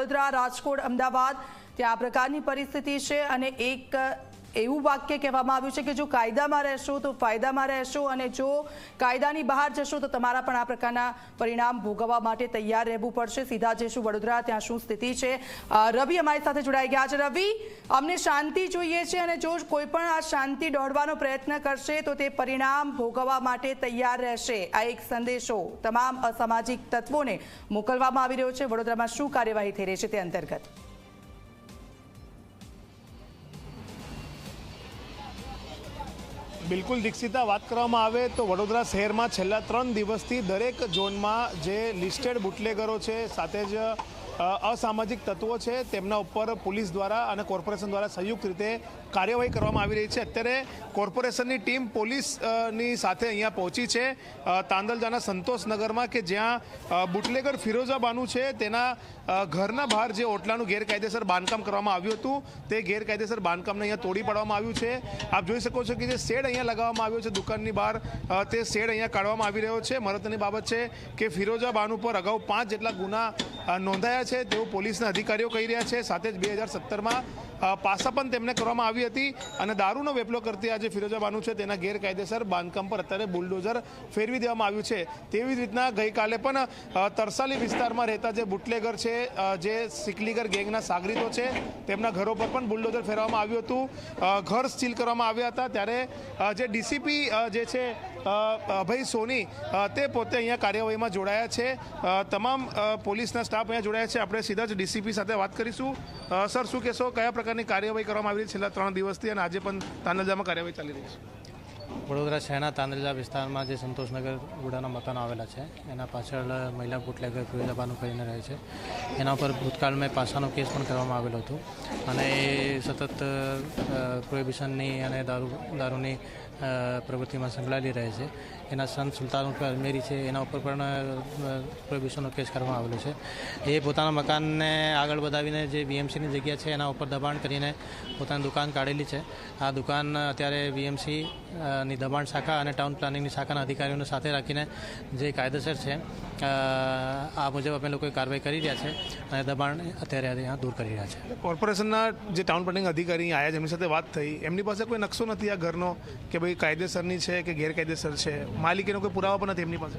વડોદરા, રાજકોટ, અમદાવાદ ત્યાં આ પ્રકારની પરિસ્થિતિ છે અને એક એવું વાક્ય કહેવામાં આવ્યું છે કે જો કાયદામાં રહેશો તો ફાયદામાં રહેશો અને જો કાયદાની બહાર જશો તો તમારા પણ આ પ્રકારના પરિણામ ભોગવવા માટે તૈયાર રહેવું પડશે। સીધા જઈશું વડોદરા, ત્યાં શું સ્થિતિ છે। રવિ અમારી સાથે જોડાઈ ગયા છે। રવિ, અમને શાંતિ જોઈએ છે અને જો કોઈ પણ આ શાંતિ દોહડવાનો પ્રયત્ન કરશે તો તે પરિણામ ભોગવવા માટે તૈયાર રહેશે, આ એક સંદેશો તમામ અસામાજિક તત્વોને મોકલવામાં આવી રહ્યો છે। વડોદરામાં શું કાર્યવાહી થઈ રહી છે તે અંતર્ગત? બિલકુલ દીક્ષિતા, વાત કરવામાં આવે તો વડોદરા શહેરમાં છેલ્લા 3 દિવસથી દરેક ઝોનમાં જે લિસ્ટેડ બુટલેગરો છે, સાથે જ અસામાજિક તત્વો છે, તેમના ઉપર પોલીસ દ્વારા અને કોર્પોરેશન દ્વારા સંયુક્ત રીતે કાર્યવાહી કરવામાં આવી રહી છે। અત્યારે કોર્પોરેશનની ટીમ પોલીસની સાથે અહીંયા પહોંચી છે તાંદલજાના સંતોષનગરમાં, કે જ્યાં બુટલેગર ફિરોઝા બાનુ છે તેના ઘરના બહાર જે ઓટલાનું ગેરકાયદેસર બાંધકામ કરવામાં આવ્યું હતું તે ગેરકાયદેસર બાંધકામને અહીંયા તોડી પાડવામાં આવ્યું છે। આપ જોઈ શકો છો કે જે શેડ અહીંયા લગાવવામાં આવ્યો છે દુકાનની બહાર, તે શેડ અહીંયા કાઢવામાં આવી રહ્યો છે। મહત્વની બાબત છે કે ફિરોઝા બાનુ પર અગાઉ 5 જેટલા ગુના નોંધાયા છે તેવું પોલીસના અધિકારીઓ કહી રહ્યા છે। સાથે જ 2017માં પાસા પણ તેમને કરવામાં આવી હતી અને દારૂનો વેપલો કરતી આ જે ફિરોઝા બાનુ છે તેના ગેરકાયદેસર બાંધકામ પર અત્યારે બુલડોઝર ફેરવી દેવામાં આવ્યું છે। તેવી જ રીતના ગઈકાલે પણ તરસાલી વિસ્તારમાં રહેતા જે બુટલેગર છે, જે સિકલીગર ગેંગના સાગરીતો છે, તેમના ઘરો પર પણ બુલડોઝર ફેરવવામાં આવ્યું હતું, ઘર સીલ કરવામાં આવ્યા હતા। ત્યારે જે ડીસીપી જે છે અભય સોની તે પોતે અહીંયા કાર્યવાહીમાં જોડાયા છે। તમામ પોલીસના સ્ટાફ અહીંયા જોડાયા છે। આપણે સીધા જ ડીસીપી સાથે વાત કરીશું। સર, શું કહેશો, કયા પ્રકારની કાર્યવાહી કરવામાં આવી રહી છે છેલ્લા 3 દિવસથી અને આજે પણ તાંદલજામાં કાર્યવાહી ચાલી રહી છે? વડોદરા શહેરના તાંદલજા વિસ્તારમાં જે સંતોષનગર ગુડાના મકાનો આવેલા છે એના પાછળ મહિલા બુટલેગર ફિરોઝા બાનુ કરીને રહે છે, એના ઉપર ભૂતકાળમાં પાસાનો કેસ પણ કરવામાં આવેલો હતો અને એ સતત પ્રોહિબિશનની અને દારૂની પ્રવૃત્તિમાં સંકળાયેલી રહે છે। એના સન સુલતાન અજમેરી છે, એના ઉપર પણ પ્રોહિબિશનનો કેસ કરવામાં આવેલો છે। એ પોતાના મકાનને આગળ વધાવીને જે વીએમસીની જગ્યા છે એના ઉપર દબાણ કરીને પોતાની દુકાન કાઢેલી છે। આ દુકાન અત્યારે વીએમસીની દબાણ શાખા અને ટાઉન પ્લાનિંગની શાખાના અધિકારીઓને સાથે રાખીને જે કાયદેસર છે આ મુજબ અમે લોકોએ કાર્યવાહી કરી રહ્યા છે અને દબાણ અત્યારે અહીંયા દૂર કરી રહ્યા છે। કોર્પોરેશનના જે ટાઉન પ્લાનિંગ અધિકારી આવ્યા છે એમની સાથે વાત થઈ, એમની પાસે કોઈ નકશો નથી આ ઘરનો કે ભાઈ કાયદેસરની છે કે ગેરકાયદેસર છે, માલિકીનો કોઈ પુરાવા પણ નથી એમની પાસે?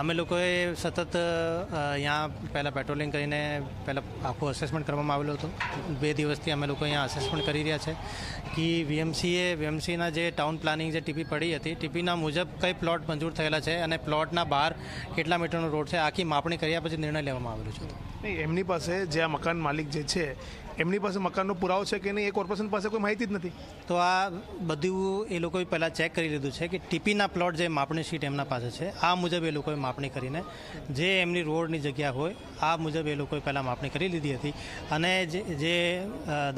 અમે લોકોએ સતત અહીંયા પહેલાં પેટ્રોલિંગ કરીને પહેલાં આખું અસેસમેન્ટ કરવામાં આવેલું હતું। 2 દિવસથી અમે લોકો અહીંયા અસેસમેન્ટ કરી રહ્યા છે કે વીએમસીના જે ટાઉન પ્લાનિંગ જે ટીપી પડી હતી, ટીપીના મુજબ કઈ પ્લોટ મંજૂર થયેલા છે અને પ્લોટના બહાર કેટલા મીટરનો રોડ છે, આખી માપણી કર્યા પછી નિર્ણય લેવામાં આવેલો છે। નહીં, એમની પાસે જે આ મકાન માલિક જે છે એમની પાસે મકાનનો પુરાવો છે કે નહીં, એ કોર્પોરેશન પાસે કોઈ માહિતી જ નથી? તો આ બધું એ લોકોએ પહેલાં ચેક કરી લીધું છે કે ટીપીના પ્લોટ જે માપણી શીટ એમના પાસે છે આ મુજબ એ લોકોએ માપણી કરીને જે એમની રોડની જગ્યા હોય આ મુજબ એ લોકોએ પહેલાં માપણી કરી લીધી હતી અને જે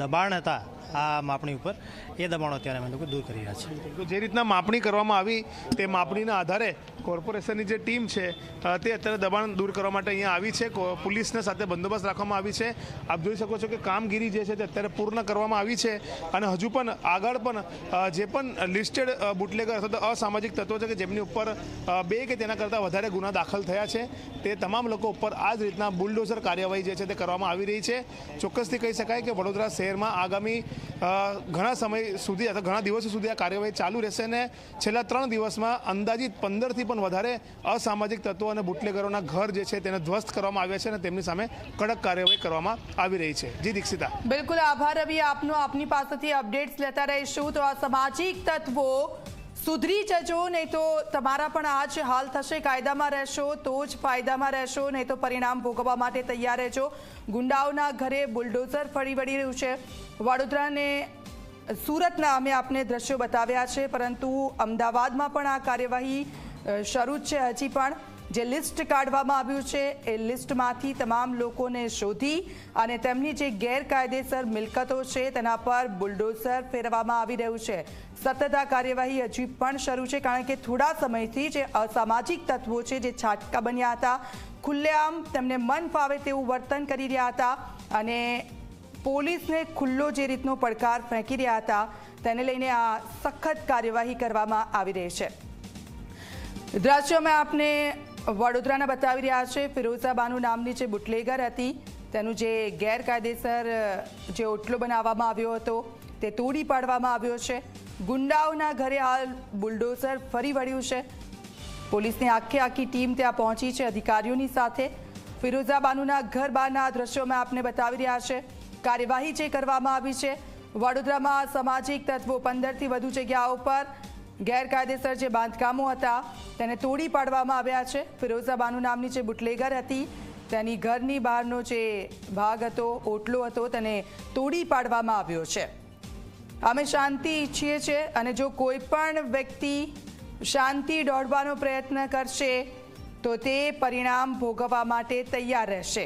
દબાણ હતા આ માપણી ઉપર એ દબાણો અત્યારે અમે લોકો દૂર કરી રહ્યા છીએ। તો જે રીતના માપણી કરવામાં આવી તે માપણીના આધારે કોર્પોરેશનની જે ટીમ છે તે અત્યારે દબાણ દૂર કરવા માટે અહીંયા આવી છે। પોલીસને સાથે બંદોબસ્ત રાખવામાં આવી છે। આપ જોઈ શકો છો કે કામગીરી જે છે તે અત્યારે પૂર્ણ કરવામાં આવી છે અને હજુ પણ આગળ પણ જે પણ લિસ્ટેડ બુટલેગર અથવા તો અસામાજિક તત્વો છે કે જેમની ઉપર 2 કે તેના કરતાં વધારે ગુના દાખલ થયા છે તે તમામ લોકો ઉપર આ જ રીતના બુલડોઝર કાર્યવાહી જે છે તે કરવામાં આવી રહી છે। ચોક્કસથી કહી શકાય કે વડોદરા શહેરમાં આગામી ઘણા સમય સુધી અથવા ઘણા દિવસો સુધી આ કાર્યવાહી ચાલુ રહેશે અને છેલ્લા 3 દિવસમાં અંદાજિત 15થી પણ વધારે અસામાજિક તત્વો અને બુટલેગરોના ઘર જે છે તેને ધ્વસ્ત કરવામાં આવ્યા છે અને તેમની સામે કડક કાર્યવાહી કરવામાં આવી રહી છે। જી દીક્ષિતા। બિલકુલ આભાર રવિ આપનો, આપની પાસેથી અપડેટ્સ લેતા રહીશું। તો આ સામાજિક તત્વો સુધરી જજો, નહીં તો તમારા પણ આ જ હાલ થશે। કાયદામાં રહેશો તો જ ફાયદામાં રહેશો, નહીં તો પરિણામ ભોગવવા માટે તૈયાર રહેજો। ગુંડાઓના ઘરે બુલડોઝર ફરી વળી રહ્યું છે। વડોદરાને સુરતના અમે આપને દ્રશ્યો બતાવ્યા છે, પરંતુ અમદાવાદમાં પણ આ કાર્યવાહી શરૂ જ છે। હજી પણ જે લિસ્ટ કાઢવામાં આવ્યું છે એ લિસ્ટમાંથી તમામ લોકોને શોધી અને તેમની જે ગેરકાયદેસર મિલકતો છે તેના પર બુલડોઝર ફેરવવામાં આવી રહ્યું છે। સતત આ કાર્યવાહી હજી પણ શરૂ છે, કારણ કે થોડા સમયથી જે અસામાજિક તત્વો છે જે છાટકા બન્યા હતા, ખુલ્લેઆમ તેમને મન ફાવે તેવું વર્તન કરી રહ્યા હતા અને પોલીસને ખુલ્લો જે રીતનો પડકાર ફેંકી રહ્યા હતા તેને લઈને આ સખત કાર્યવાહી કરવામાં આવી રહી છે। દ્રશ્યો મેં આપને વડોદરાના બતાવી રહ્યા છે। ફિરોઝા બાનુ નામની જે બુટલેગર હતી તેનું જે ગેરકાયદેસર જે ઓટલો બનાવવામાં આવ્યો હતો તે તોડી પાડવામાં આવ્યો છે. ગુંડાઓના ઘરે હાલ બુલડોઝર ફરી વળ્યું છે. પોલીસની આખી ટીમ ત્યાં પહોંચી છે અધિકારીઓની સાથે. ફિરોઝા બાનુના ઘર બહારના દ્રશ્યોમાં આપને બતાવી રહ્યા છે. કાર્યવાહી જે કરવામાં આવી છે, વડોદરામાં સામાજિક તત્વો 15થી વધુ જગ્યાઓ પર ગેરકાયદેસર જે બાંધકામો હતા તેને તોડી પાડવામાં આવ્યા છે. ફિરોઝા બાનુ નામની જે બુટલેગર હતી તેની ઘરની બહારનો જે ભાગ હતો, ઓટલો હતો, તેને તોડી પાડવામાં આવ્યો છે. અમે શાંતિ ઈચ્છીએ છીએ અને જો કોઈ પણ વ્યક્તિ શાંતિ દોડવાનો પ્રયત્ન કરશે તો તે પરિણામ ભોગવવા માટે તૈયાર રહેશે.